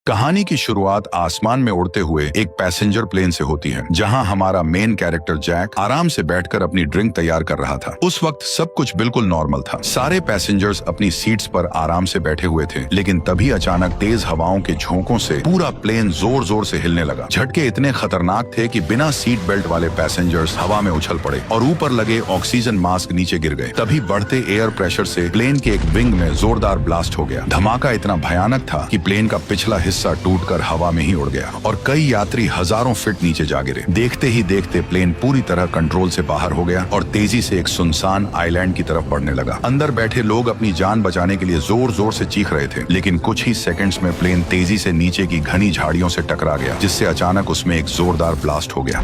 कहानी की शुरुआत आसमान में उड़ते हुए एक पैसेंजर प्लेन से होती है, जहां हमारा मेन कैरेक्टर जैक आराम से बैठकर अपनी ड्रिंक तैयार कर रहा था। उस वक्त सब कुछ बिल्कुल नॉर्मल था। सारे पैसेंजर्स अपनी सीट्स पर आराम से बैठे हुए थे, लेकिन तभी अचानक तेज हवाओं के झोंकों से पूरा प्लेन जोर जोर से हिलने लगा। झटके इतने खतरनाक थे कि बिना सीट बेल्ट वाले पैसेंजर्स हवा में उछल पड़े और ऊपर लगे ऑक्सीजन मास्क नीचे गिर गए। तभी बढ़ते एयर प्रेशर से प्लेन के एक विंग में जोरदार ब्लास्ट हो गया। धमाका इतना भयानक था कि प्लेन का पिछला हिस्सा टूटकर हवा में ही उड़ गया और कई यात्री हजारों फीट नीचे जा गिरे। देखते ही देखते प्लेन पूरी तरह कंट्रोल से बाहर हो गया और तेजी से एक सुनसान आइलैंड की तरफ बढ़ने लगा। अंदर बैठे लोग अपनी जान बचाने के लिए जोर जोर से चीख रहे थे, लेकिन कुछ ही सेकंड्स में प्लेन तेजी से नीचे की घनी झाड़ियों से टकरा गया, जिससे अचानक उसमें एक जोरदार ब्लास्ट हो गया।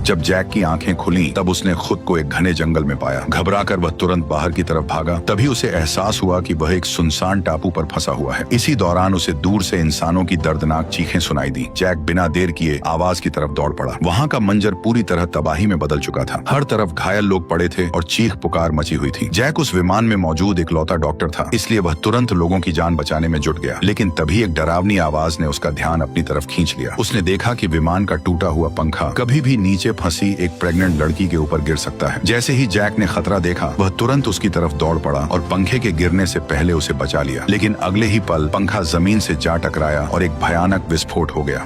जब जैक की आंखें खुली तब उसने खुद को एक घने जंगल में पाया। घबराकर वह तुरंत बाहर की तरफ भागा। तभी उसे एहसास हुआ कि वह एक सुनसान टापू पर फंसा हुआ है। इसी दौरान उसे दूर से इंसानों की दर्दनाक चीखें सुनाई दी। जैक बिना देर किए आवाज की तरफ दौड़ पड़ा। वहाँ का मंजर पूरी तरह तबाही में बदल चुका था। हर तरफ घायल लोग पड़े थे और चीख पुकार मची हुई थी। जैक उस विमान में मौजूद इकलौता डॉक्टर था, इसलिए वह तुरंत लोगों की जान बचाने में जुट गया। लेकिन तभी एक डरावनी आवाज ने उसका ध्यान अपनी तरफ खींच लिया। उसने देखा कि विमान का टूटा हुआ पंखा कभी भी नीचे फंसी एक प्रेग्नेंट लड़की के ऊपर गिर सकता है। जैसे ही जैक ने खतरा देखा, वह तुरंत उसकी तरफ दौड़ पड़ा और पंखे के गिरने से पहले उसे बचा लिया। लेकिन अगले ही पल पंखा जमीन से जा टकराया और एक भयानक विस्फोट हो गया।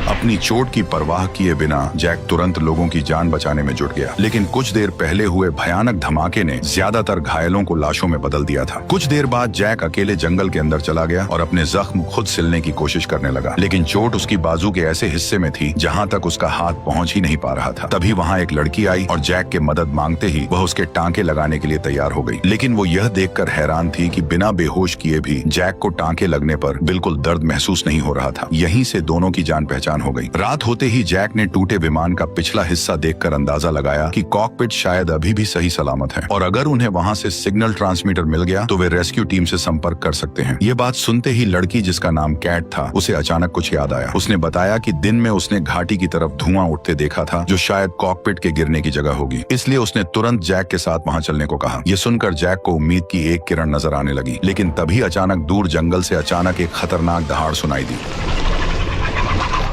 अपनी चोट की परवाह किए बिना जैक तुरंत लोगों की जान बचाने में जुट गया। लेकिन कुछ देर पहले हुए भयानक धमाके ने ज्यादातर घायलों को लाशों में बदल दिया था। कुछ देर बाद जैक अकेले जंगल के अंदर चला गया और अपने जख्म खुद सिलने की कोशिश करने लगा, लेकिन चोट उसकी बाजू के ऐसे हिस्से में थी जहां तक उसका हाथ पहुंच ही नहीं पा रहा था। तभी वहां एक लड़की आई और जैक के मदद मांगते ही वह उसके टांके लगाने के लिए तैयार हो गई। लेकिन वो यह देखकर हैरान थी कि बिना बेहोश किए भी जैक को टांके लगने पर बिल्कुल दर्द महसूस नहीं हो रहा था। यहीं से दोनों की जान पहचान हो गई। रात होते ही जैक ने टूटे विमान का पिछला हिस्सा देखकर अंदाजा लगाया कि कॉकपिट शायद अभी भी सही सलामत है और अगर उन्हें वहां से सिग्नल ट्रांसमीटर मिल गया तो वे रेस्क्यू टीम से संपर्क कर सकते हैं। ये बात सुनते ही लड़की, जिसका नाम कैट था, उसे अचानक कुछ याद आया। उसने बताया कि दिन में उसने घाटी की तरफ धुआं उठते देखा था, जो शायद कॉकपिट के गिरने की जगह होगी। इसलिए उसने तुरंत जैक के साथ वहां चलने को कहा। ये सुनकर जैक को उम्मीद की एक किरण नजर आने लगी, लेकिन तभी अचानक दूर जंगल से अचानक एक खतरनाक दहाड़ सुनाई दी।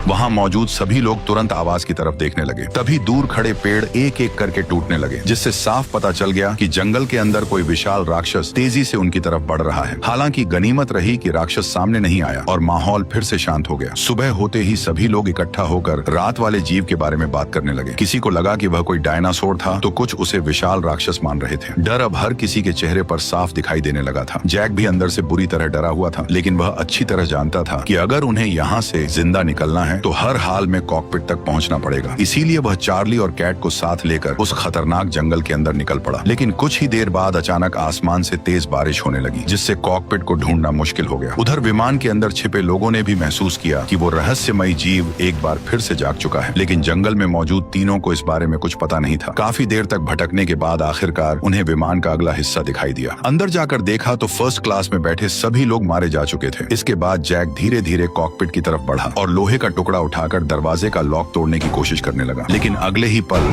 वहां मौजूद सभी लोग तुरंत आवाज की तरफ देखने लगे। तभी दूर खड़े पेड़ एक एक करके टूटने लगे, जिससे साफ पता चल गया कि जंगल के अंदर कोई विशाल राक्षस तेजी से उनकी तरफ बढ़ रहा है। हालांकि गनीमत रही कि राक्षस सामने नहीं आया और माहौल फिर से शांत हो गया। सुबह होते ही सभी लोग इकट्ठा होकर रात वाले जीव के बारे में बात करने लगे। किसी को लगा कि वह कोई डायनासोर था, तो कुछ उसे विशाल राक्षस मान रहे थे। डर अब हर किसी के चेहरे पर साफ दिखाई देने लगा था। जैक भी अंदर से बुरी तरह डरा हुआ था, लेकिन वह अच्छी तरह जानता था कि अगर उन्हें यहाँ से जिंदा निकलना है तो हर हाल में कॉकपिट तक पहुंचना पड़ेगा। इसीलिए वह चार्ली और कैट को साथ लेकर उस खतरनाक जंगल के अंदर निकल पड़ा। लेकिन कुछ ही देर बाद अचानक आसमान से तेज बारिश होने लगी, जिससे कॉकपिट को ढूंढना मुश्किल हो गया। उधर विमान के अंदर छिपे लोगों ने भी महसूस किया कि वो रहस्यमयी जीव एक बार फिर से जाग चुका है, लेकिन जंगल में मौजूद तीनों को इस बारे में कुछ पता नहीं था। काफी देर तक भटकने के बाद आखिरकार उन्हें विमान का अगला हिस्सा दिखाई दिया। अंदर जाकर देखा तो फर्स्ट क्लास में बैठे सभी लोग मारे जा चुके थे। इसके बाद जैक धीरे धीरे कॉकपिट की तरफ बढ़ा और लोहे का टुकड़ा उठाकर दरवाजे का लॉक तोड़ने की कोशिश करने लगा, लेकिन अगले ही पल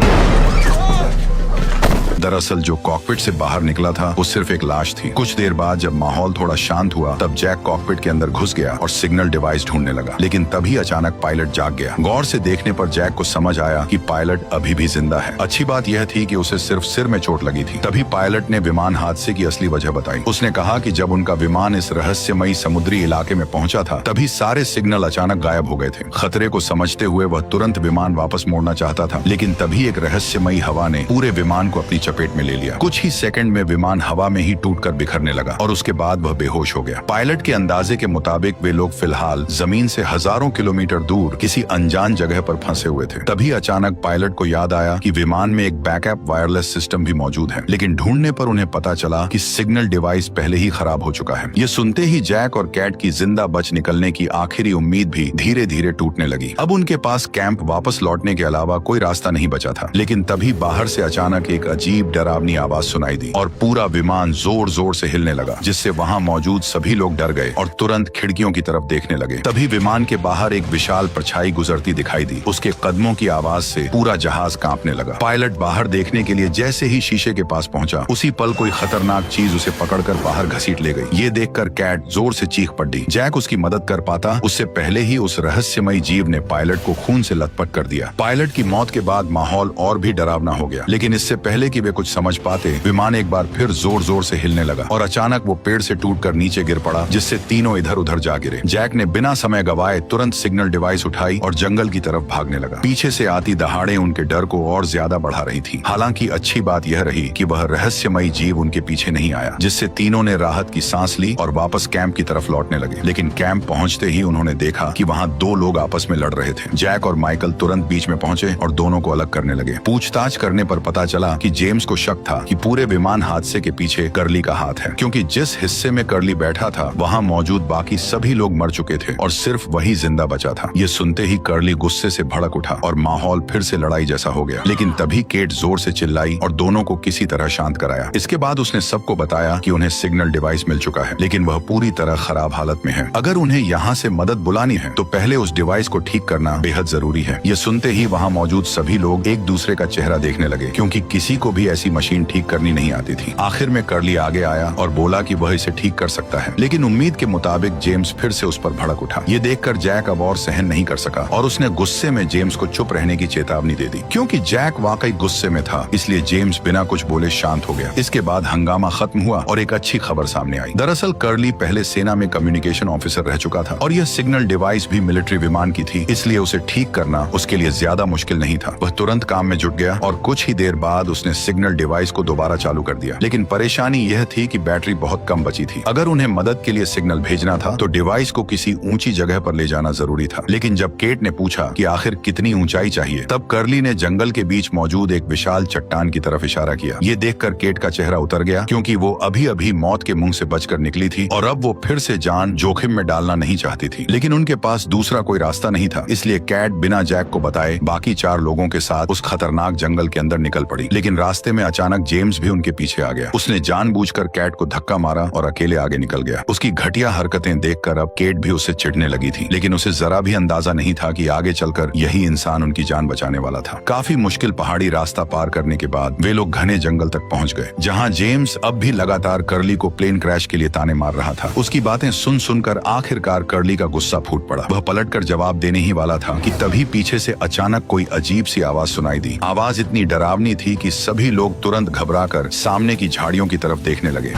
दरअसल जो कॉकपिट से बाहर निकला था वो सिर्फ एक लाश थी। कुछ देर बाद जब माहौल थोड़ा शांत हुआ तब जैक कॉकपिट के अंदर घुस गया और सिग्नल डिवाइस ढूंढने लगा, लेकिन तभी अचानक पायलट जाग गया। गौर से देखने पर जैक को समझ आया कि पायलट अभी भी जिंदा है। अच्छी बात यह थी कि उसे सिर्फ सिर में चोट लगी थी। तभी पायलट ने विमान हादसे की असली वजह बताई। उसने कहा कि जब उनका विमान इस रहस्यमयी समुद्री इलाके में पहुंचा था, तभी सारे सिग्नल अचानक गायब हो गए थे। खतरे को समझते हुए वह तुरंत विमान वापस मोड़ना चाहता था, लेकिन तभी एक रहस्यमयी हवा ने पूरे विमान को अपनी चपेट में ले लिया। कुछ ही सेकंड में विमान हवा में ही टूटकर बिखरने लगा और उसके बाद वह बेहोश हो गया। पायलट के अंदाजे के मुताबिक वे लोग फिलहाल जमीन से हजारों किलोमीटर दूर किसी अनजान जगह पर फंसे हुए थे। तभी अचानक पायलट को याद आया कि विमान में एक बैकअप वायरलेस सिस्टम भी मौजूद है, लेकिन ढूंढने पर उन्हें पता चला कि सिग्नल डिवाइस पहले ही खराब हो चुका है। ये सुनते ही जैक और कैट की जिंदा बच निकलने की आखिरी उम्मीद भी धीरे धीरे टूटने लगी। अब उनके पास कैंप वापस लौटने के अलावा कोई रास्ता नहीं बचा था। लेकिन तभी बाहर से अचानक एक अजीब अजीब डरावनी आवाज सुनाई दी और पूरा विमान जोर जोर से हिलने लगा, जिससे वहाँ मौजूद सभी लोग डर गए और तुरंत खिड़कियों की तरफ देखने लगे। तभी विमान के बाहर एक विशाल परछाई गुजरती दिखाई दी। उसके कदमों की आवाज से पूरा जहाज कांपने लगा। पायलट बाहर देखने के लिए जैसे ही शीशे के पास पहुंचा, उसी पल कोई खतरनाक चीज उसे पकड़कर बाहर घसीट ले गई। ये देखकर कैट जोर से चीख पड़ी। जैक उसकी मदद कर पाता उससे पहले ही उस रहस्यमयी जीव ने पायलट को खून से लथपथ कर दिया। पायलट की मौत के बाद माहौल और भी डरावना हो गया, लेकिन इससे पहले कि वे कुछ समझ पाते, विमान एक बार फिर जोर जोर से हिलने लगा और अचानक वो पेड़ से टूटकर नीचे गिर पड़ा, जिससे तीनों इधर उधर जा गिरे। जैक ने बिना समय गवाए तुरंत सिग्नल डिवाइस उठाई और जंगल की तरफ भागने लगा। पीछे से आती दहाड़ें उनके डर को और ज्यादा बढ़ा रही थी। हालांकि अच्छी बात यह रही कि वह रहस्यमयी जीव उनके पीछे नहीं आया, जिससे तीनों ने राहत की सांस ली और वापस कैंप की तरफ लौटने लगे। लेकिन कैंप पहुंचते ही उन्होंने देखा कि वहां दो लोग आपस में लड़ रहे थे। जैक और माइकल तुरंत बीच में पहुंचे और दोनों को अलग करने लगे। पूछताछ करने पर पता चला कि जेम्स को शक था कि पूरे विमान हादसे के पीछे कर्ली का हाथ है, क्योंकि जिस हिस्से में कर्ली बैठा था वहां मौजूद बाकी सभी लोग मर चुके थे और सिर्फ वही जिंदा बचा था। ये सुनते ही कर्ली गुस्से से भड़क उठा और माहौल फिर से लड़ाई जैसा हो गया। लेकिन तभी केट जोर से चिल्लाई और दोनों को किसी तरह शांत कराया। इसके बाद उसने सबको बताया कि उन्हें सिग्नल डिवाइस मिल चुका है, लेकिन वह पूरी तरह खराब हालत में है। अगर उन्हें यहाँ से मदद बुलानी है तो पहले उस डिवाइस को ठीक करना बेहद जरूरी है। ये सुनते ही वहाँ मौजूद सभी लोग एक दूसरे का चेहरा देखने लगे, क्योंकि किसी को भी ऐसी मशीन ठीक करनी नहीं आती थी। आखिर में कर्ली आगे आया और बोला कि वह इसे ठीक कर सकता है, लेकिन उम्मीद के मुताबिक जेम्स फिर से उस पर भड़क उठा। ये देखकर जैक अब और सहन नहीं कर सका और उसने गुस्से में जेम्स को चुप रहने की चेतावनी दे दी। क्योंकि जैक वाकई गुस्से में था, इसलिए जेम्स बिना कुछ बोले शांत हो गया। इसके बाद हंगामा खत्म हुआ और एक अच्छी खबर सामने आई। दरअसल कर्ली पहले सेना में कम्युनिकेशन ऑफिसर रह चुका था और यह सिग्नल डिवाइस भी मिलिट्री विमान की थी, इसलिए उसे ठीक करना उसके लिए ज्यादा मुश्किल नहीं था। वह तुरंत काम में जुट गया और कुछ ही देर बाद उसने सिग्नल डिवाइस को दोबारा चालू कर दिया। लेकिन परेशानी यह थी कि बैटरी बहुत कम बची थी। अगर उन्हें मदद के लिए सिग्नल भेजना था तो डिवाइस को किसी ऊंची जगह पर ले जाना जरूरी था। लेकिन जब केट ने पूछा कि आखिर कितनी ऊंचाई चाहिए, तब कर्ली ने जंगल के बीच मौजूद एक विशाल चट्टान की तरफ इशारा किया। ये देखकर केट का चेहरा उतर गया, क्योंकि वो अभी अभी मौत के मुंह से बचकर निकली थी और अब वो फिर से जान जोखिम में डालना नहीं चाहती थी। लेकिन उनके पास दूसरा कोई रास्ता नहीं था, इसलिए कैट बिना जैक को बताए बाकी 4 लोगों के साथ उस खतरनाक जंगल के अंदर निकल पड़ी। लेकिन रास्ते में अचानक जेम्स भी उनके पीछे आ गया। उसने जानबूझकर कैट को धक्का मारा और अकेले आगे निकल गया। उसकी घटिया हरकतें देखकर अब केट भी उससे चिढ़ने लगी थी, लेकिन उसे जरा भी अंदाजा नहीं था कि आगे चलकर यही इंसान उनकी जान बचाने वाला था। काफी मुश्किल पहाड़ी रास्ता पार करने के बाद वे लोग घने जंगल तक पहुंच गए, जहां जेम्स अब भी लगातार कर्ली को प्लेन क्रैश के लिए ताने मार रहा था। उसकी बातें सुन सुनकर आखिरकार कर्ली का गुस्सा फूट पड़ा। वह पलटकर जवाब देने ही वाला था कि तभी पीछे से अचानक कोई अजीब सी आवाज सुनाई दी। आवाज इतनी डरावनी थी कि सभी लोग तुरंत घबराकर सामने की झाड़ियों की तरफ देखने लगे।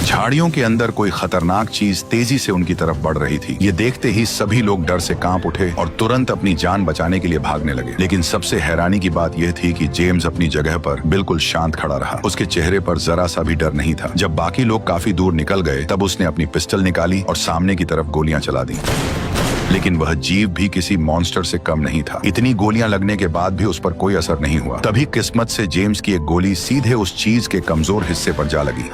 झाड़ियों के अंदर कोई खतरनाक चीज तेजी से उनकी तरफ बढ़ रही थी। ये देखते ही सभी लोग डर से कांप उठे और तुरंत अपनी जान बचाने के लिए भागने लगे। लेकिन सबसे हैरानी की बात यह थी कि जेम्स अपनी जगह पर बिल्कुल शांत खड़ा रहा। उसके चेहरे पर जरा सा भी डर नहीं था। जब बाकी लोग काफी दूर निकल गए, तब उसने अपनी पिस्टल निकाली और सामने की तरफ गोलियां चला दी। लेकिन वह जीव भी किसी मॉन्स्टर से कम नहीं था। इतनी गोलियां लगने के बाद भी उस पर कोई असर नहीं हुआ। तभी किस्मत से जेम्स की एक गोली सीधे उस चीज के कमजोर हिस्से पर जा लगी।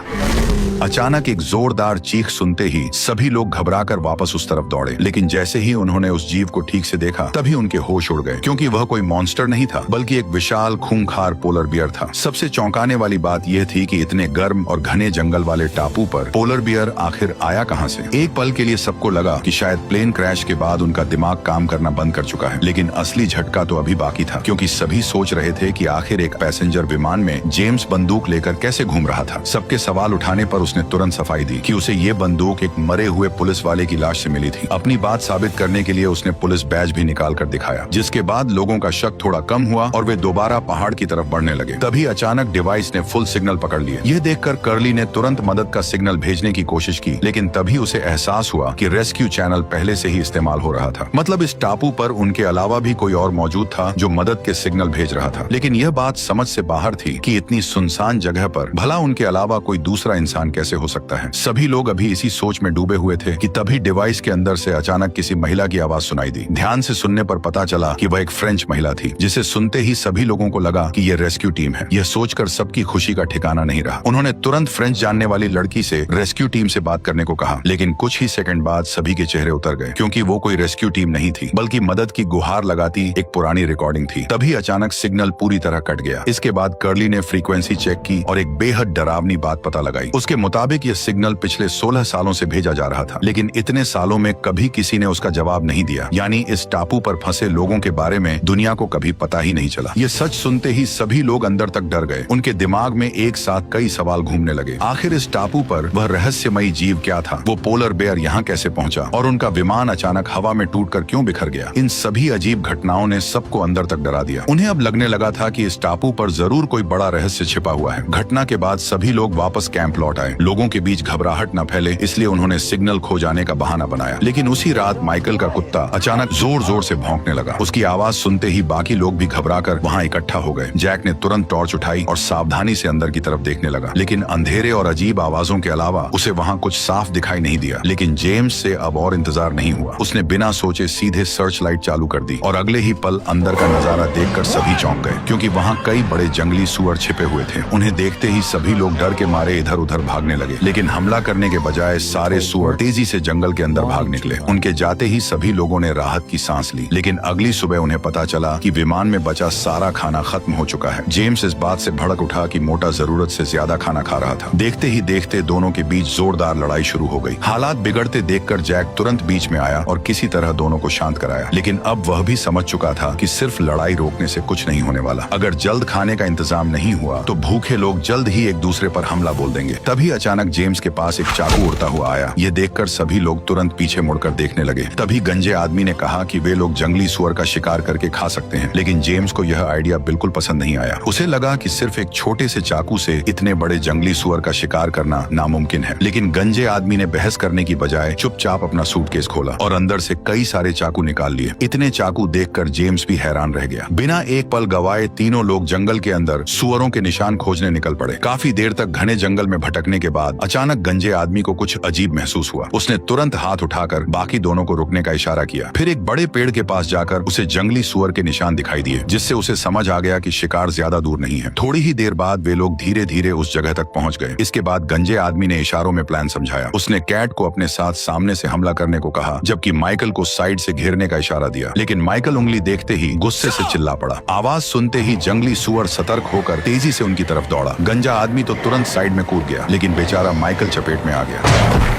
अचानक एक जोरदार चीख सुनते ही सभी लोग घबराकर वापस उस तरफ दौड़े। लेकिन जैसे ही उन्होंने उस जीव को ठीक से देखा, तभी उनके होश उड़ गए, क्योंकि वह कोई मॉन्स्टर नहीं था, बल्कि एक विशाल खूंखार पोलर बियर था। सबसे चौंकाने वाली बात यह थी कि इतने गर्म और घने जंगल वाले टापू पर पोलर बियर आखिर आया कहां से। एक पल के लिए सबको लगा कि शायद प्लेन क्रैश के बाद उनका दिमाग काम करना बंद कर चुका है। लेकिन असली झटका तो अभी बाकी था, क्योंकि सभी सोच रहे थे कि आखिर एक पैसेंजर विमान में जेम्स बंदूक लेकर कैसे घूम रहा था। सबके सवाल उठाने पर उसने तुरंत सफाई दी कि उसे ये बंदूक एक मरे हुए पुलिस वाले की लाश से मिली थी। अपनी बात साबित करने के लिए उसने पुलिस बैज भी निकाल कर दिखाया, जिसके बाद लोगों का शक थोड़ा कम हुआ और वे दोबारा पहाड़ की तरफ बढ़ने लगे। तभी अचानक डिवाइस ने फुल सिग्नल पकड़ लिए। यह देखकर कर्ली ने तुरंत मदद का सिग्नल भेजने की कोशिश की, लेकिन तभी उसे एहसास हुआ कि रेस्क्यू चैनल पहले से ही इस्तेमाल हो रहा था। मतलब इस टापू पर उनके अलावा भी कोई और मौजूद था जो मदद के सिग्नल भेज रहा था। लेकिन यह बात समझ से बाहर थी कि इतनी सुनसान जगह पर भला उनके अलावा कोई दूसरा इंसान कैसे हो सकता है। सभी लोग अभी इसी सोच में डूबे हुए थे कि तभी डिवाइस के अंदर से अचानक किसी महिला की आवाज सुनाई दी। ध्यान से सुनने पर पता चला कि वह एक फ्रेंच महिला थी, जिसे सुनते ही सभी लोगों को लगा कि यह रेस्क्यू टीम है। यह सोचकर सबकी खुशी का ठिकाना नहीं रहा। उन्होंने तुरंत फ्रेंच जानने वाली लड़की से रेस्क्यू टीम से बात करने को कहा, लेकिन कुछ ही सेकंड बाद सभी के चेहरे उतर गए, क्योंकि वो कोई रेस्क्यू टीम नहीं थी, बल्कि मदद की गुहार लगाती एक पुरानी रिकॉर्डिंग थी। तभी अचानक सिग्नल पूरी तरह कट गया। इसके बाद कर्ली ने फ्रीक्वेंसी चेक की और एक बेहद डरावनी बात पता लगाई। उसके मुताबिक यह सिग्नल पिछले 16 सालों से भेजा जा रहा था, लेकिन इतने सालों में कभी किसी ने उसका जवाब नहीं दिया। यानी इस टापू पर फंसे लोगों के बारे में दुनिया को कभी पता ही नहीं चला। ये सच सुनते ही सभी लोग अंदर तक डर गए। उनके दिमाग में एक साथ कई सवाल घूमने लगे। आखिर इस टापू पर वह रहस्यमयी जीव क्या था? वो पोलर बेयर यहाँ कैसे पहुंचा? और उनका विमान अचानक हवा में टूटकर क्यों बिखर गया? इन सभी अजीब घटनाओं ने सबको अंदर तक डरा दिया। उन्हें अब लगने लगा था कि इस टापू पर जरूर कोई बड़ा रहस्य छिपा हुआ है। घटना के बाद सभी लोग वापस कैंप लौट आए। लोगों के बीच घबराहट न फैले, इसलिए उन्होंने सिग्नल खो जाने का बहाना बनाया। लेकिन उसी रात माइकल का कुत्ता अचानक जोर जोर से भौंकने लगा। उसकी आवाज सुनते ही बाकी लोग भी घबराकर वहां इकट्ठा हो गए। जैक ने तुरंत टॉर्च उठाई और सावधानी से अंदर की तरफ देखने लगा, लेकिन अंधेरे और अजीब आवाजों के अलावा उसे वहां कुछ साफ दिखाई नहीं दिया। लेकिन जेम्स से अब और इंतजार नहीं हुआ। उसने बिना सोचे सीधे सर्च लाइट चालू कर दी और अगले ही पल अंदर का नजारा देखकर सभी चौंक गए, क्योंकि वहां कई बड़े जंगली सुअर छिपे हुए थे। उन्हें देखते ही सभी लोग डर के मारे इधर उधर भागने लगे, लेकिन हमला करने के बजाय सारे सुअर तेजी से जंगल के अंदर भाग निकले। उनके जाते ही सभी लोगों ने राहत की सांस ली, लेकिन अगली सुबह उन्हें पता चला कि विमान में बचा सारा खाना खत्म हो चुका है। जेम्स इस बात से भड़क उठा कि मोटा जरूरत से ज्यादा खाना खा रहा था। देखते ही देखते दोनों के बीच जोरदार लड़ाई शुरू हो गई। हालात बिगड़ते देखकर जैक तुरंत बीच में आया और किसी तरह दोनों को शांत कराया, लेकिन अब वह भी समझ चुका था कि सिर्फ लड़ाई रोकने से कुछ नहीं होने वाला। अगर जल्द खाने का इंतजाम नहीं हुआ तो भूखे लोग जल्द ही एक दूसरे पर हमला बोल देंगे। तभी अचानक जेम्स के पास एक चाकू उड़ता हुआ आया। ये देखकर सभी लोग तुरंत पीछे मुड़कर देखने लगे। तभी गंजे आदमी ने कहा कि वे लोग जंगली सुअर का शिकार करके खा सकते हैं, लेकिन जेम्स को यह आइडिया बिल्कुल पसंद नहीं आया। उसे लगा कि सिर्फ एक छोटे से चाकू से इतने बड़े जंगली सुअर का शिकार करना नामुमकिन है। लेकिन गंजे आदमी ने बहस करने की बजाय चुपचाप अपना सूटकेस खोला और अंदर से कई सारे चाकू निकाल लिए। इतने चाकू देखकर जेम्स भी हैरान रह गया। बिना एक पल गवाए तीनों लोग जंगल के अंदर सुअरों के निशान खोजने निकल पड़े। काफी देर तक घने जंगल में भटकने के बाद अचानक गंजे आदमी को कुछ अजीब महसूस हुआ। उसने तुरंत हाथ उठाकर बाकी दोनों को रुकने का इशारा किया। फिर एक बड़े पेड़ के पास जाकर उसे जंगली सुअर के निशान दिखाई दिए, जिससे उसे समझ आ गया कि शिकार ज्यादा दूर नहीं है। थोड़ी ही देर बाद वे लोग धीरे धीरे उस जगह तक पहुंच गए। इसके बाद गंजे आदमी ने इशारों में प्लान समझाया। उसने कैट को अपने साथ सामने से हमला करने को कहा, जबकि माइकल को साइड से घेरने का इशारा दिया। लेकिन माइकल उंगली देखते ही गुस्से से चिल्ला पड़ा। आवाज सुनते ही जंगली सुअर सतर्क होकर तेजी से उनकी तरफ दौड़ा। गंजा आदमी तो तुरंत साइड में कूद गया, लेकिन बेचारा माइकल चपेट में आ गया।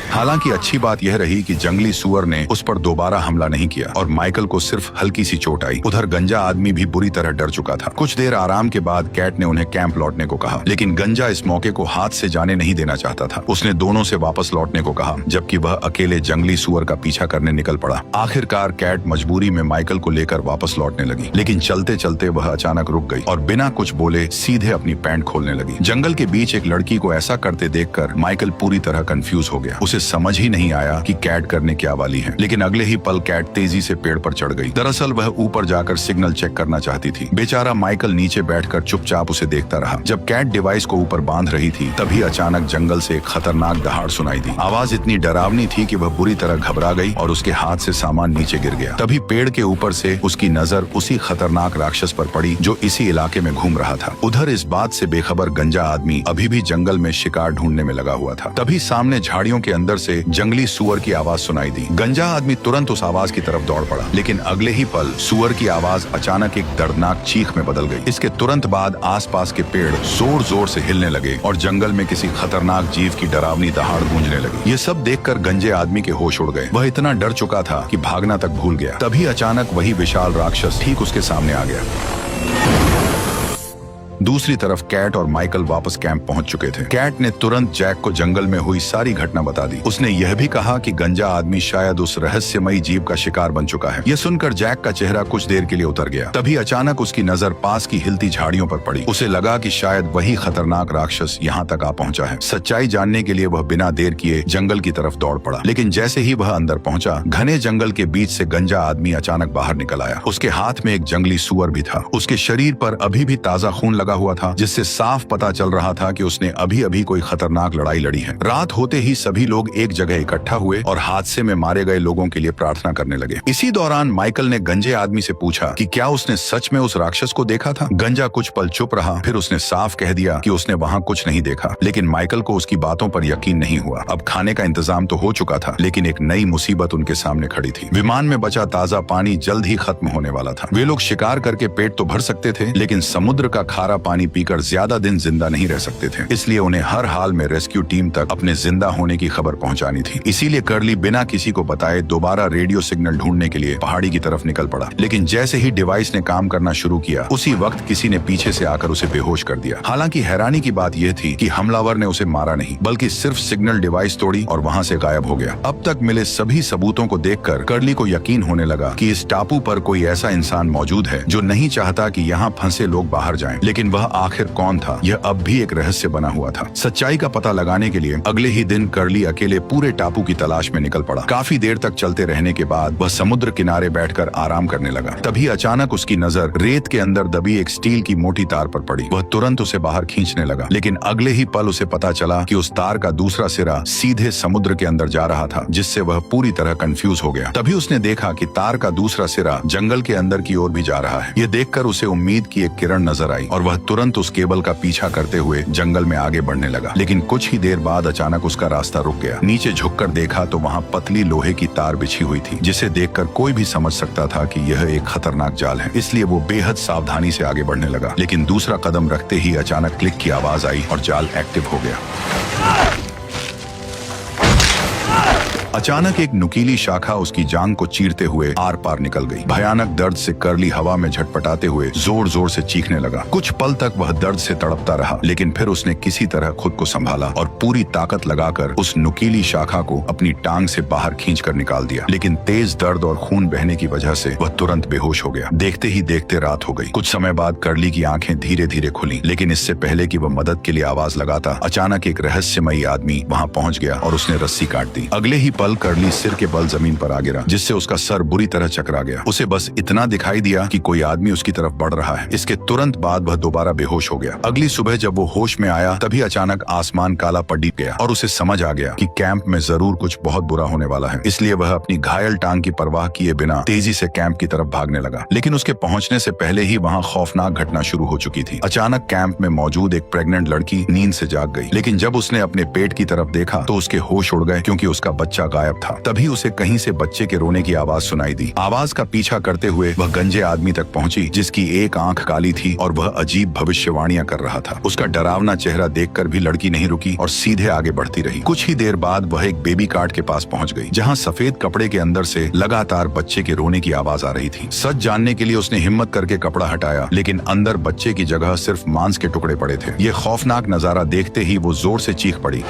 हालांकि अच्छी बात यह रही कि जंगली सुअर ने उस पर दोबारा हमला नहीं किया और माइकल को सिर्फ हल्की सी चोट आई। उधर गंजा आदमी भी बुरी तरह डर चुका था। कुछ देर आराम के बाद कैट ने उन्हें कैंप लौटने को कहा, लेकिन गंजा इस मौके को हाथ से जाने नहीं देना चाहता था। उसने दोनों से वापस लौटने को कहा, जबकि वह अकेले जंगली सुअर का पीछा करने निकल पड़ा। आखिरकार कैट मजबूरी में माइकल को लेकर वापस लौटने लगी, लेकिन चलते चलते वह अचानक रुक गई और बिना कुछ बोले सीधे अपनी पैंट खोलने लगी। जंगल के बीच एक लड़की को ऐसा करते देखकर माइकल पूरी तरह कंफ्यूज हो गया। उसे समझ ही नहीं आया कि कैट करने क्या वाली है, लेकिन अगले ही पल कैट तेजी से पेड़ पर चढ़ गई। दरअसल वह ऊपर जाकर सिग्नल चेक करना चाहती थी। बेचारा माइकल नीचे बैठकर चुपचाप उसे देखता रहा। जब कैट डिवाइस को ऊपर बांध रही थी, तभी अचानक जंगल से एक खतरनाक दहाड़ सुनाई दी। आवाज इतनी डरावनी थी कि वह बुरी तरह घबरा गई और उसके हाथ से सामान नीचे गिर गया। तभी पेड़ के ऊपर से उसकी नजर उसी खतरनाक राक्षस पर पड़ी जो इसी इलाके में घूम रहा था। उधर इस बात से बेखबर गंजा आदमी अभी भी जंगल में शिकार ढूंढने में लगा हुआ था। तभी सामने झाड़ियों के अंदर से जंगली सुअर की आवाज सुनाई दी। गंजा आदमी तुरंत उस आवाज की तरफ दौड़ पड़ा, लेकिन अगले ही पल सुअर की आवाज अचानक एक दर्दनाक चीख में बदल गई। इसके तुरंत बाद आसपास के पेड़ जोर जोर से हिलने लगे और जंगल में किसी खतरनाक जीव की डरावनी दहाड़ गूंजने लगी। ये सब देखकर गंजे आदमी के होश उड़ गए। वह इतना डर चुका था कि भागना तक भूल गया। तभी अचानक वही विशाल राक्षस ठीक उसके सामने आ गया। दूसरी तरफ कैट और माइकल वापस कैंप पहुंच चुके थे। कैट ने तुरंत जैक को जंगल में हुई सारी घटना बता दी। उसने यह भी कहा कि गंजा आदमी शायद उस रहस्यमयी जीव का शिकार बन चुका है। यह सुनकर जैक का चेहरा कुछ देर के लिए उतर गया। तभी अचानक उसकी नजर पास की हिलती झाड़ियों पर पड़ी। उसे लगा कि शायद वही खतरनाक राक्षस यहाँ तक आ पहुंचा है। सच्चाई जानने के लिए वह बिना देर किए जंगल की तरफ दौड़ पड़ा, लेकिन जैसे ही वह अंदर पहुंचा, घने जंगल के बीच से गंजा आदमी अचानक बाहर निकल आया। उसके हाथ में एक जंगली सुअर भी था। उसके शरीर पर अभी भी ताजा खून लगा हुआ था, जिससे साफ पता चल रहा था कि उसने अभी अभी कोई खतरनाक लड़ाई लड़ी है। रात होते ही सभी लोग एक जगह इकट्ठा हुए और हादसे में मारे गए लोगों के लिए प्रार्थना करने लगे। इसी दौरान माइकल ने गंजे आदमी से पूछा कि क्या उसने सच में उस राक्षस को देखा था। गंजा कुछ पल चुप रहा, फिर उसने साफ कह दिया कि उसने वहाँ कुछ नहीं देखा। लेकिन माइकल को उसकी बातों पर यकीन नहीं हुआ। अब खाने का इंतजाम तो हो चुका था, लेकिन एक नई मुसीबत उनके सामने खड़ी थी। विमान में बचा ताजा पानी जल्द ही खत्म होने वाला था। वे लोग शिकार करके पेट तो भर सकते थे, लेकिन समुद्र का खारा पानी पीकर ज्यादा दिन जिंदा नहीं रह सकते थे। इसलिए उन्हें हर हाल में रेस्क्यू टीम तक अपने जिंदा होने की खबर पहुंचानी थी। इसीलिए कर्ली बिना किसी को बताए दोबारा रेडियो सिग्नल ढूंढने के लिए पहाड़ी की तरफ निकल पड़ा। लेकिन जैसे ही डिवाइस ने काम करना शुरू किया, उसी वक्त किसी ने पीछे से आकर उसे बेहोश कर दिया। हालांकि हैरानी की बात यह थी कि हमलावर ने उसे मारा नहीं, बल्कि सिर्फ सिग्नल डिवाइस तोड़ी और वहां से गायब हो गया। अब तक मिले सभी सबूतों को देखकर कर्ली को यकीन होने लगा कि इस टापू पर कोई ऐसा इंसान मौजूद है जो नहीं चाहता कि यहाँ फंसे लोग बाहर जाएं। लेकिन वह आखिर कौन था, यह अब भी एक रहस्य बना हुआ था। सच्चाई का पता लगाने के लिए अगले ही दिन कर्ली अकेले पूरे टापू की तलाश में निकल पड़ा। काफी देर तक चलते रहने के बाद वह समुद्र किनारे बैठकर आराम करने लगा। तभी अचानक उसकी नजर रेत के अंदर दबी एक स्टील की मोटी तार पर पड़ी। वह तुरंत उसे बाहर खींचने लगा, लेकिन अगले ही पल उसे पता चला कि उस तार का दूसरा सिरा सीधे समुद्र के अंदर जा रहा था, जिससे वह पूरी तरह कंफ्यूज हो गया। तभी उसने देखा कि तार का दूसरा सिरा जंगल के अंदर की ओर भी जा रहा है। यह देखकर उसे उम्मीद की एक किरण नजर आई और वह तुरंत उस केबल का पीछा करते हुए जंगल में आगे बढ़ने लगा। लेकिन कुछ ही देर बाद अचानक उसका रास्ता रुक गया। नीचे झुककर देखा तो वहाँ पतली लोहे की तार बिछी हुई थी, जिसे देखकर कोई भी समझ सकता था कि यह एक खतरनाक जाल है। इसलिए वो बेहद सावधानी से आगे बढ़ने लगा। लेकिन दूसरा कदम रखते ही अचानक क्लिक की आवाज आई और जाल एक्टिव हो गया। अचानक एक नुकीली शाखा उसकी जांग को चीरते हुए आर पार निकल गई। भयानक दर्द से कर्ली हवा में झटपटाते हुए जोर जोर से चीखने लगा। कुछ पल तक वह दर्द से तड़पता रहा, लेकिन फिर उसने किसी तरह खुद को संभाला और पूरी ताकत लगाकर उस नुकीली शाखा को अपनी टांग से बाहर खींचकर निकाल दिया। लेकिन तेज दर्द और खून बहने की वजह से वह तुरंत बेहोश हो गया। देखते ही देखते रात हो गई। कुछ समय बाद कर्ली की आंखें धीरे धीरे खुली, लेकिन इससे पहले कि वह मदद के लिए आवाज लगाता, अचानक एक रहस्यमयी आदमी वहाँ पहुँच गया और उसने रस्सी काट दी। अगले ही पल कर्ली सिर के बल जमीन पर आ गिरा, जिससे उसका सर बुरी तरह चकरा गया। उसे बस इतना दिखाई दिया कि कोई आदमी उसकी तरफ बढ़ रहा है। इसके तुरंत बाद वह दोबारा बेहोश हो गया। अगली सुबह जब वो होश में आया, तभी अचानक आसमान काला पड़ गया और उसे समझ आ गया कि कैंप में जरूर कुछ बहुत बुरा होने वाला है। इसलिए वह अपनी घायल टांग की परवाह किए बिना तेजी से कैंप की तरफ भागने लगा। लेकिन उसके पहुंचने से पहले ही वहाँ खौफनाक घटना शुरू हो चुकी थी। अचानक कैंप में मौजूद एक प्रेग्नेंट लड़की नींद से जाग गई, लेकिन जब उसने अपने पेट की तरफ देखा तो उसके होश उड़ गए, क्योंकि उसका बच्चा गायब था। तभी उसे कहीं से बच्चे के रोने की आवाज सुनाई दी। आवाज का पीछा करते हुए वह गंजे आदमी तक पहुंची, जिसकी एक आंख काली थी और वह अजीब भविष्यवाणियां कर रहा था। उसका डरावना चेहरा देखकर भी लड़की नहीं रुकी और सीधे आगे बढ़ती रही। कुछ ही देर बाद वह एक बेबी कार्ट के पास पहुंच गई, जहां सफेद कपड़े के अंदर से लगातार बच्चे के रोने की आवाज आ रही थी। सच जानने के लिए उसने हिम्मत करके कपड़ा हटाया, लेकिन अंदर बच्चे की जगह सिर्फ मांस के टुकड़े पड़े थे। ये खौफनाक नजारा देखते ही वो जोर से चीख पड़ी।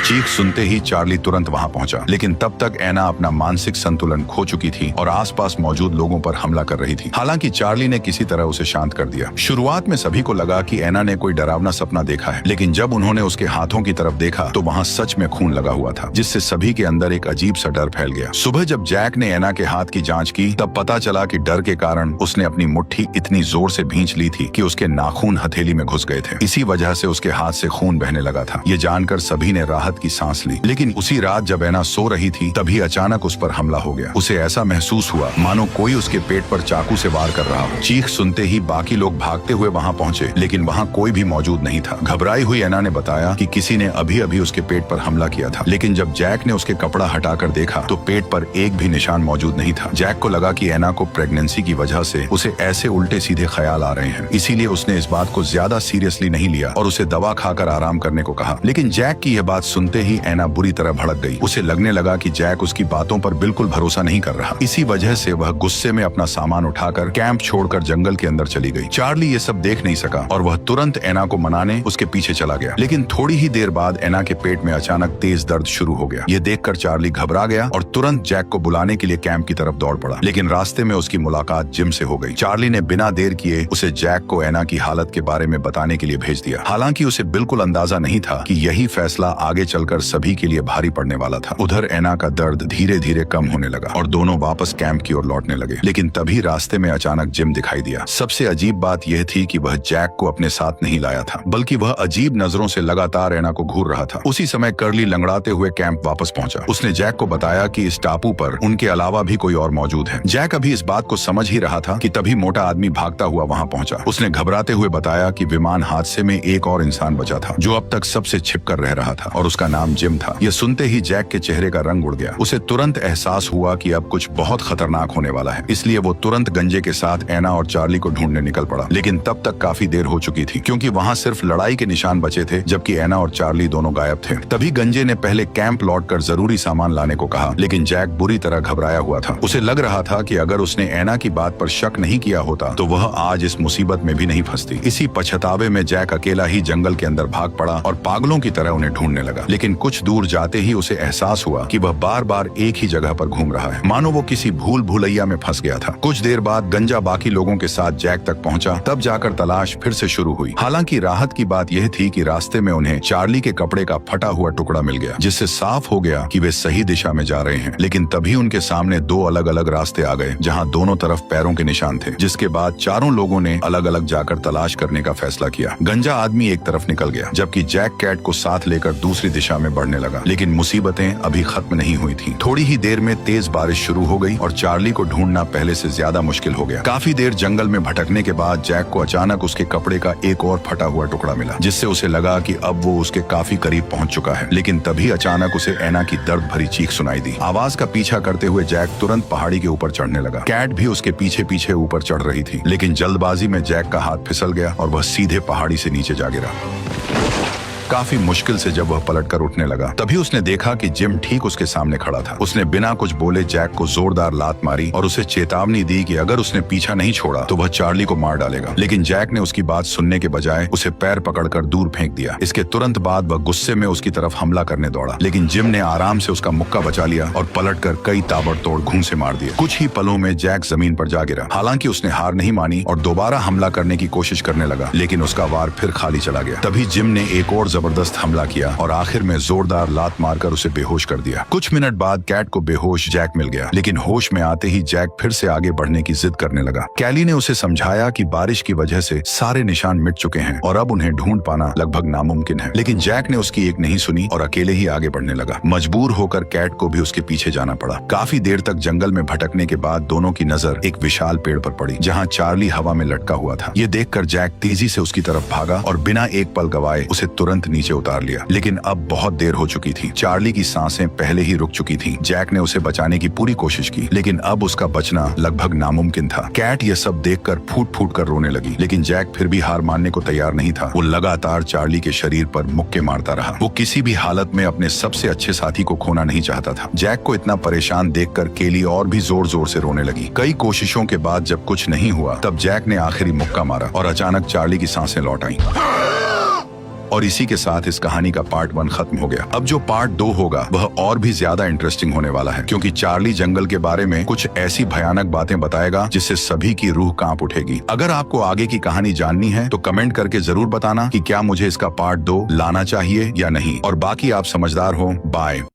चीख सुनते ही चार्ली तुरंत वहां पहुंचा, लेकिन तब तक एना अपना मानसिक संतुलन खो चुकी थी और आसपास मौजूद लोगों पर हमला कर रही थी। हालांकि चार्ली ने किसी तरह उसे शांत कर दिया। शुरुआत में सभी को लगा कि एना ने कोई डरावना सपना देखा है, लेकिन जब उन्होंने उसके हाथों की तरफ देखा तो वहां सच में खून लगा हुआ था, जिससे सभी के अंदर एक अजीब सा डर फैल गया। सुबह जब जैक ने एना के हाथ की जांच की, तब पता चला कि डर के कारण उसने अपनी मुट्ठी इतनी जोर से भींच ली थी कि उसके नाखून हथेली में घुस गए थे। इसी वजह से उसके हाथ से खून बहने लगा था। ये जानकर सभी ने राहत की सांस ली। लेकिन उसी रात जब एना सो रही थी, तभी अचानक उस पर हमला हो गया। उसे ऐसा महसूस हुआ मानो कोई उसके पेट पर चाकू से वार कर रहा हो। चीख सुनते ही बाकी लोग भागते हुए वहां पहुंचे, लेकिन वहां कोई भी मौजूद नहीं था। घबराई हुई एना ने बताया कि किसी ने अभी अभी उसके पेट पर हमला किया था, लेकिन जब जैक ने उसके कपड़ा हटाकर देखा तो पेट पर एक भी निशान मौजूद नहीं था। जैक को लगा कि एना को प्रेगनेंसी की वजह से उसे ऐसे उल्टे सीधे ख्याल आ रहे हैं, इसीलिए उसने इस बात को ज्यादा सीरियसली नहीं लिया और उसे दवा खाकर आराम करने को कहा। लेकिन जैक की यह बात सुनते ही एना बुरी तरह भड़क गई। उसे लगने लगा कि जैक उसकी बातों पर बिल्कुल भरोसा नहीं कर रहा। इसी वजह से वह गुस्से में अपना सामान उठाकर कैंप छोड़कर जंगल के अंदर चली गई। चार्ली ये सब देख नहीं सका और वह तुरंत एना को मनाने उसके पीछे चला गया। लेकिन थोड़ी ही देर बाद एना के पेट में अचानक तेज दर्द शुरू हो गया। ये देखकर चार्ली घबरा गया और तुरंत जैक को बुलाने के लिए कैंप की तरफ दौड़ पड़ा। लेकिन रास्ते में उसकी मुलाकात जिम से हो गई। चार्ली ने बिना देर किए उसे जैक को एना की हालत के बारे में बताने के लिए भेज दिया। हालांकि उसे बिल्कुल अंदाजा नहीं था कि यही फैसला आगे आगे चलकर सभी के लिए भारी पड़ने वाला था। उधर एना का दर्द धीरे धीरे कम होने लगा और दोनों वापस कैंप की ओर लौटने लगे। लेकिन तभी रास्ते में अचानक जिम दिखाई दिया। सबसे अजीब बात यह थी कि वह जैक को अपने साथ नहीं लाया था, बल्कि वह अजीब नजरों से लगातार एना को घूर रहा था। उसी समय कर्ली लंगड़ाते हुए कैंप वापस पहुंचा। उसने जैक को बताया कि इस टापू पर उनके अलावा भी कोई और मौजूद है। जैक अभी इस बात को समझ ही रहा था कि तभी मोटा आदमी भागता हुआ वहां पहुंचा। उसने घबराते हुए बताया कि विमान हादसे में एक और इंसान बचा था जो अब तक सबसे छिपकर रह रहा था और उसका नाम जिम था। यह सुनते ही जैक के चेहरे का रंग उड़ गया। उसे तुरंत एहसास हुआ कि अब कुछ बहुत खतरनाक होने वाला है, इसलिए वो तुरंत गंजे के साथ एना और चार्ली को ढूंढने निकल पड़ा। लेकिन तब तक काफी देर हो चुकी थी, क्योंकि वहां सिर्फ लड़ाई के निशान बचे थे, जबकि एना और चार्ली दोनों गायब थे। तभी गंजे ने पहले कैंप लौटकर जरूरी सामान लाने को कहा, लेकिन जैक बुरी तरह घबराया हुआ था। उसे लग रहा था कि अगर उसने एना की बात पर शक नहीं किया होता तो वह आज इस मुसीबत में भी नहीं फंसती। इसी पछतावे में जैक अकेला ही जंगल के अंदर भाग पड़ा और पागलों की तरह उन्हें ढूंढने लगा। लेकिन कुछ दूर जाते ही उसे एहसास हुआ कि वह बार बार एक ही जगह पर घूम रहा है, मानो वो किसी भूल भुलैया में फंस गया था। कुछ देर बाद गंजा बाकी लोगों के साथ जैक तक पहुंचा, तब जाकर तलाश फिर से शुरू हुई। हालांकि राहत की बात यह थी कि रास्ते में उन्हें चार्ली के कपड़े का फटा हुआ टुकड़ा मिल गया, जिससे साफ हो गया कि वे सही दिशा में जा रहे हैं। लेकिन तभी उनके सामने दो अलग अलग रास्ते आ गए, जहां दोनों तरफ पैरों के निशान थे। जिसके बाद चारों लोगों ने अलग अलग जाकर तलाश करने का फैसला किया। गंजा आदमी एक तरफ निकल गया, जबकि जैक कैट को साथ लेकर दूसरी दिशा में बढ़ने लगा। लेकिन मुसीबतें अभी खत्म नहीं हुई थीं। थोड़ी ही देर में तेज बारिश शुरू हो गई और चार्ली को ढूंढना पहले से ज्यादा मुश्किल हो गया। काफी देर जंगल में भटकने के बाद जैक को अचानक उसके कपड़े का एक और फटा हुआ टुकड़ा मिला, जिससे उसे लगा कि अब वो उसके काफी करीब पहुंच चुका है। लेकिन तभी अचानक उसे एना की दर्द भरी चीख सुनाई दी। आवाज का पीछा करते हुए जैक तुरंत पहाड़ी के ऊपर चढ़ने लगा। कैट भी उसके पीछे पीछे ऊपर चढ़ रही थी, लेकिन जल्दबाजी में जैक का हाथ फिसल गया और वह सीधे पहाड़ी से नीचे जा गिरा। काफी मुश्किल से जब वह पलटकर उठने लगा, तभी उसने देखा कि जिम ठीक उसके सामने खड़ा था। उसने बिना कुछ बोले जैक को जोरदार लात मारी और उसे चेतावनी दी कि अगर उसने पीछा नहीं छोड़ा तो वह चार्ली को मार डालेगा। लेकिन जैक ने उसकी बात सुनने के बजाय उसे पैर पकड़कर दूर फेंक दिया। इसके तुरंत बाद वह गुस्से में उसकी तरफ हमला करने दौड़ा, लेकिन जिम ने आराम से उसका मुक्का बचा लिया और पलटकर कई ताबड़तोड़ घूंसे मार दिए। कुछ ही पलों में जैक जमीन पर जा गिरा। हालांकि उसने हार नहीं मानी और दोबारा हमला करने की कोशिश करने लगा, लेकिन उसका वार फिर खाली चला गया। तभी जिम ने एक और जबरदस्त हमला किया और आखिर में जोरदार लात मारकर उसे बेहोश कर दिया। कुछ मिनट बाद कैट को बेहोश जैक मिल गया, लेकिन होश में आते ही जैक फिर से आगे बढ़ने की जिद करने लगा। कैली ने उसे समझाया कि बारिश की वजह से सारे निशान मिट चुके हैं और अब उन्हें ढूंढ पाना लगभग नामुमकिन है। लेकिन जैक ने उसकी एक नहीं सुनी और अकेले ही आगे बढ़ने लगा। मजबूर होकर कैट को भी उसके पीछे जाना पड़ा। काफी देर तक जंगल में भटकने के बाद दोनों की नजर एक विशाल पेड़ पर पड़ी, जहाँ चार्ली हवा में लटका हुआ था। ये देखकर जैक तेजी से उसकी तरफ भागा और बिना एक पल गवाए उसे तुरंत नीचे उतार लिया। लेकिन अब बहुत देर हो चुकी थी। चार्ली की सांसें पहले ही रुक चुकी थीं। जैक ने उसे बचाने की पूरी कोशिश की, लेकिन अब उसका बचना लगभग नामुमकिन था। कैट ये सब देखकर फूट फूट कर रोने लगी, लेकिन जैक फिर भी हार मानने को तैयार नहीं था। वो लगातार चार्ली के शरीर पर मुक्के मारता रहा। वो किसी भी हालत में अपने सबसे अच्छे साथी को खोना नहीं चाहता था। जैक को इतना परेशान देखकर केली और भी जोर जोर से रोने लगी। कई कोशिशों के बाद जब कुछ नहीं हुआ, तब जैक ने आखिरी मुक्का मारा और अचानक चार्ली की सांसें लौट आईं। और इसी के साथ इस कहानी का पार्ट 1 खत्म हो गया। अब जो पार्ट 2 होगा वह और भी ज्यादा इंटरेस्टिंग होने वाला है, क्योंकि चार्ली जंगल के बारे में कुछ ऐसी भयानक बातें बताएगा जिससे सभी की रूह कांप उठेगी। अगर आपको आगे की कहानी जाननी है तो कमेंट करके जरूर बताना कि क्या मुझे इसका पार्ट 2 लाना चाहिए या नहीं। और बाकी आप समझदार हो। बाय।